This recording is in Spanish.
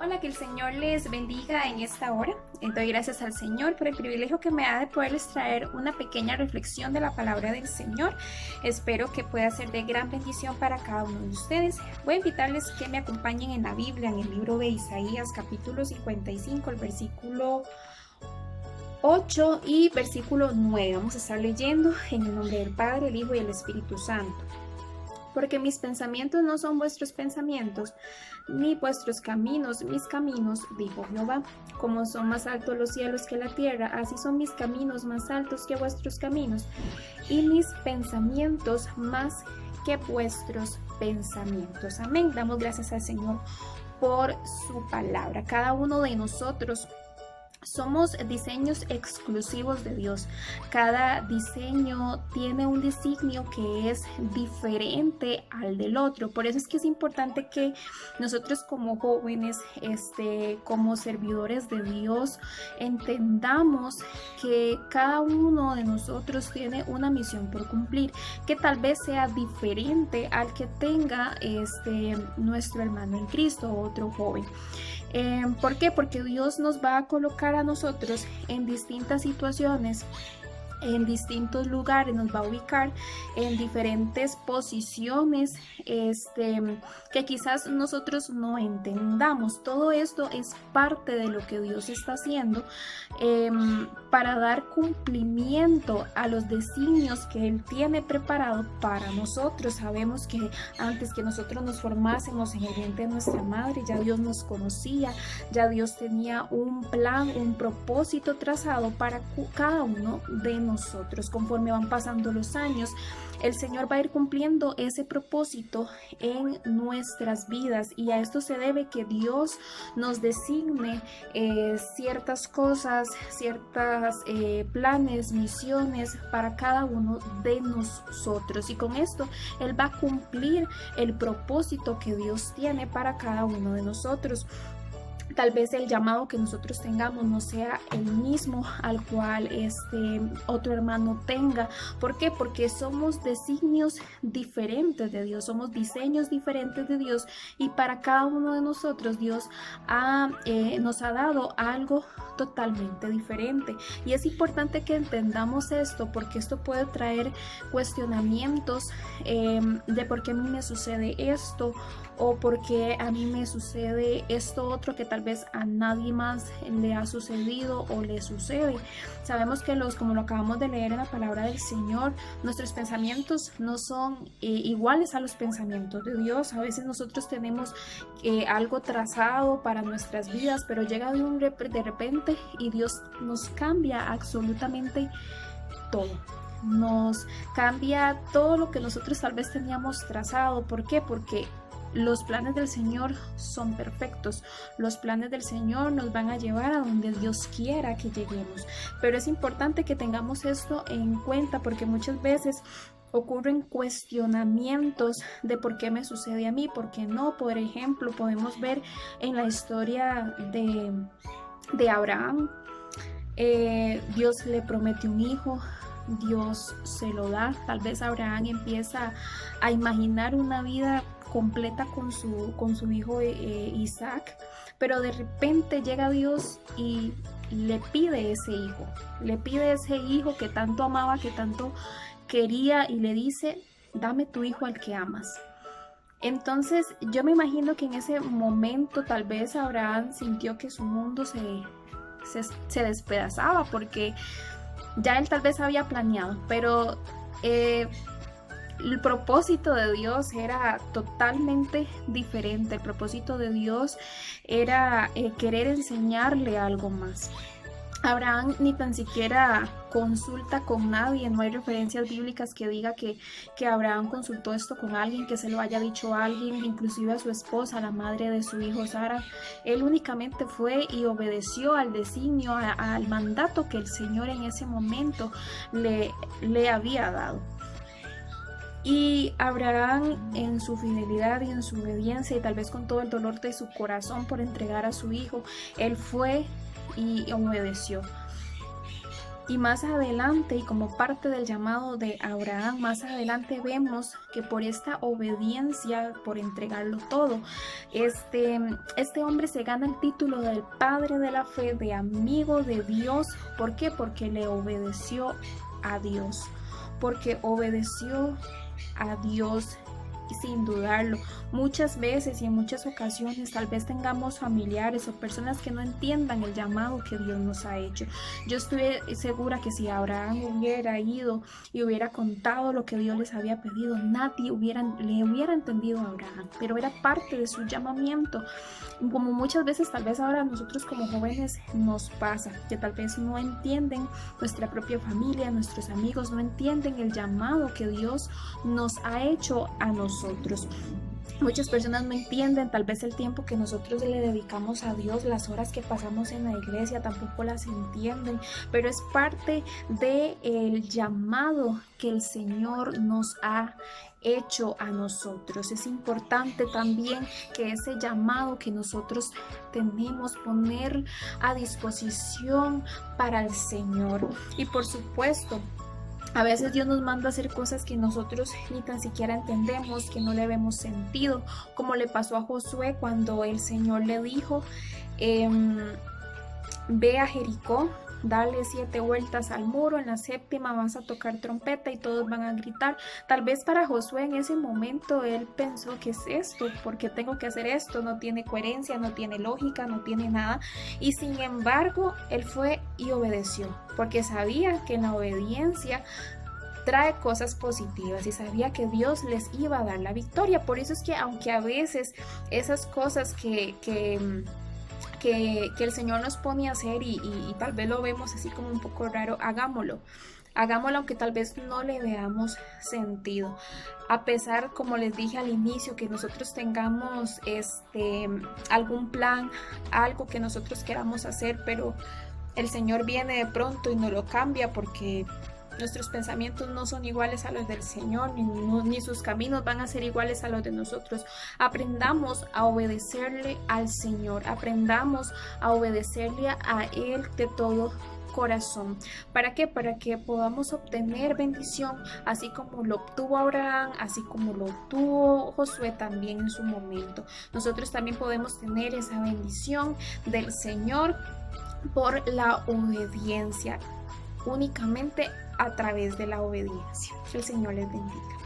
Hola, que el Señor les bendiga en esta hora. Doy gracias al Señor por el privilegio que me da de poderles traer una pequeña reflexión de la palabra del Señor. Espero que pueda ser de gran bendición para cada uno de ustedes. Voy a invitarles que me acompañen en la Biblia, en el libro de Isaías, capítulo 55, el versículo 8 y versículo 9. Vamos a estar leyendo en el nombre del Padre, el Hijo y el Espíritu Santo. Porque mis pensamientos no son vuestros pensamientos, ni vuestros caminos mis caminos, dijo Jehová. Como son más altos los cielos que la tierra, así son mis caminos más altos que vuestros caminos, y mis pensamientos más que vuestros pensamientos. Amén. Damos gracias al Señor por su palabra. Cada uno de nosotros somos diseños exclusivos de Dios. Cada diseño tiene un designio que es diferente al del otro. Por eso es que es importante que nosotros como jóvenes, como servidores de Dios, entendamos que cada uno de nosotros tiene una misión por cumplir, que tal vez sea diferente al que tenga nuestro hermano en Cristo, otro joven. ¿Por qué? Porque Dios nos va a colocar a nosotros en distintas situaciones, en distintos lugares, nos va a ubicar en diferentes posiciones que quizás nosotros no entendamos. Todo esto es parte de lo que Dios está haciendo para dar cumplimiento a los designios que Él tiene preparado para nosotros. Sabemos que antes que nosotros nos formásemos en el vientre de nuestra madre, ya Dios nos conocía, ya Dios tenía un plan, un propósito trazado para cada uno de nosotros. Conforme van pasando los años, el Señor va a ir cumpliendo ese propósito en nuestras vidas, y a esto se debe que Dios nos designe ciertas cosas, ciertas planes, misiones para cada uno de nosotros, y con esto Él va a cumplir el propósito que Dios tiene para cada uno de nosotros. Tal vez el llamado que nosotros tengamos no sea el mismo al cual otro hermano tenga. ¿Por qué? Porque somos designios diferentes de Dios, somos diseños diferentes de Dios, y para cada uno de nosotros Dios nos ha dado algo totalmente diferente. Y es importante que entendamos esto, porque esto puede traer cuestionamientos de por qué a mí me sucede esto, o por qué a mí me sucede esto otro que tal vez a nadie más le ha sucedido o le sucede. Sabemos que como lo acabamos de leer en la palabra del Señor, nuestros pensamientos no son iguales a los pensamientos de Dios. A veces nosotros tenemos algo trazado para nuestras vidas, pero llega de repente y Dios nos cambia absolutamente todo. Nos cambia todo lo que nosotros tal vez teníamos trazado. ¿Por qué? Porque los planes del Señor son perfectos. Los planes del Señor nos van a llevar a donde Dios quiera que lleguemos. Pero es importante que tengamos esto en cuenta, porque muchas veces ocurren cuestionamientos de por qué me sucede a mí, por qué no. Por ejemplo, podemos ver en la historia de Abraham. Dios le promete un hijo, Dios se lo da. Tal vez Abraham empieza a imaginar una vida completa con su hijo Isaac, pero de repente llega Dios y le pide ese hijo que tanto amaba, que tanto quería, y le dice: dame tu hijo al que amas. Entonces yo me imagino que en ese momento tal vez Abraham sintió que su mundo se despedazaba, porque ya él tal vez había planeado, pero el propósito de Dios era totalmente diferente. El propósito de Dios era querer enseñarle algo más. Abraham ni tan siquiera consulta con nadie. No hay referencias bíblicas que diga que Abraham consultó esto con alguien, que se lo haya dicho a alguien, inclusive a su esposa, la madre de su hijo Sara. Él únicamente fue y obedeció al designio, al mandato que el Señor en ese momento le había dado. Y Abraham, en su fidelidad y en su obediencia, y tal vez con todo el dolor de su corazón por entregar a su hijo, él fue y obedeció. Y más adelante, y como parte del llamado de Abraham, más adelante vemos que por esta obediencia, por entregarlo todo, este hombre se gana el título del padre de la fe, de amigo de Dios. ¿Por qué? Porque le obedeció a Dios, porque obedeció a Dios sin dudarlo. Muchas veces y en muchas ocasiones tal vez tengamos familiares o personas que no entiendan el llamado que Dios nos ha hecho. Yo estoy segura que si Abraham hubiera ido y hubiera contado lo que Dios les había pedido, nadie le hubiera entendido a Abraham, pero era parte de su llamamiento. Como muchas veces tal vez ahora nosotros como jóvenes nos pasa, que tal vez no entienden, nuestra propia familia, nuestros amigos no entienden el llamado que Dios nos ha hecho a nosotros. Muchas personas no entienden tal vez el tiempo que nosotros le dedicamos a Dios, las horas que pasamos en la iglesia, tampoco las entienden, pero es parte del llamado que el Señor nos ha hecho a nosotros. Es importante también que ese llamado que nosotros tenemos poner a disposición para el Señor. Y por supuesto, a veces Dios nos manda a hacer cosas que nosotros ni tan siquiera entendemos, que no le vemos sentido, como le pasó a Josué cuando el Señor le dijo, ve a Jericó, dale 7 vueltas al muro, en la 7ª vas a tocar trompeta y todos van a gritar. Tal vez para Josué en ese momento él pensó, ¿qué es esto? ¿Por qué tengo que hacer esto? No tiene coherencia, no tiene lógica, no tiene nada. Y sin embargo, él fue y obedeció, porque sabía que en la obediencia trae cosas positivas y sabía que Dios les iba a dar la victoria. Por eso es que aunque a veces esas cosas que el Señor nos pone a hacer y tal vez lo vemos así como un poco raro, hagámoslo aunque tal vez no le veamos sentido, a pesar, como les dije al inicio, que nosotros tengamos algún plan, algo que nosotros queramos hacer, pero el Señor viene de pronto y nos lo cambia porque nuestros pensamientos no son iguales a los del Señor, ni sus caminos van a ser iguales a los de nosotros. Aprendamos a obedecerle al Señor, aprendamos a obedecerle a Él de todo corazón. ¿Para qué? Para que podamos obtener bendición, así como lo obtuvo Abraham, así como lo obtuvo Josué también en su momento. Nosotros también podemos tener esa bendición del Señor por la obediencia, únicamente a través de la obediencia. Que el Señor les bendiga.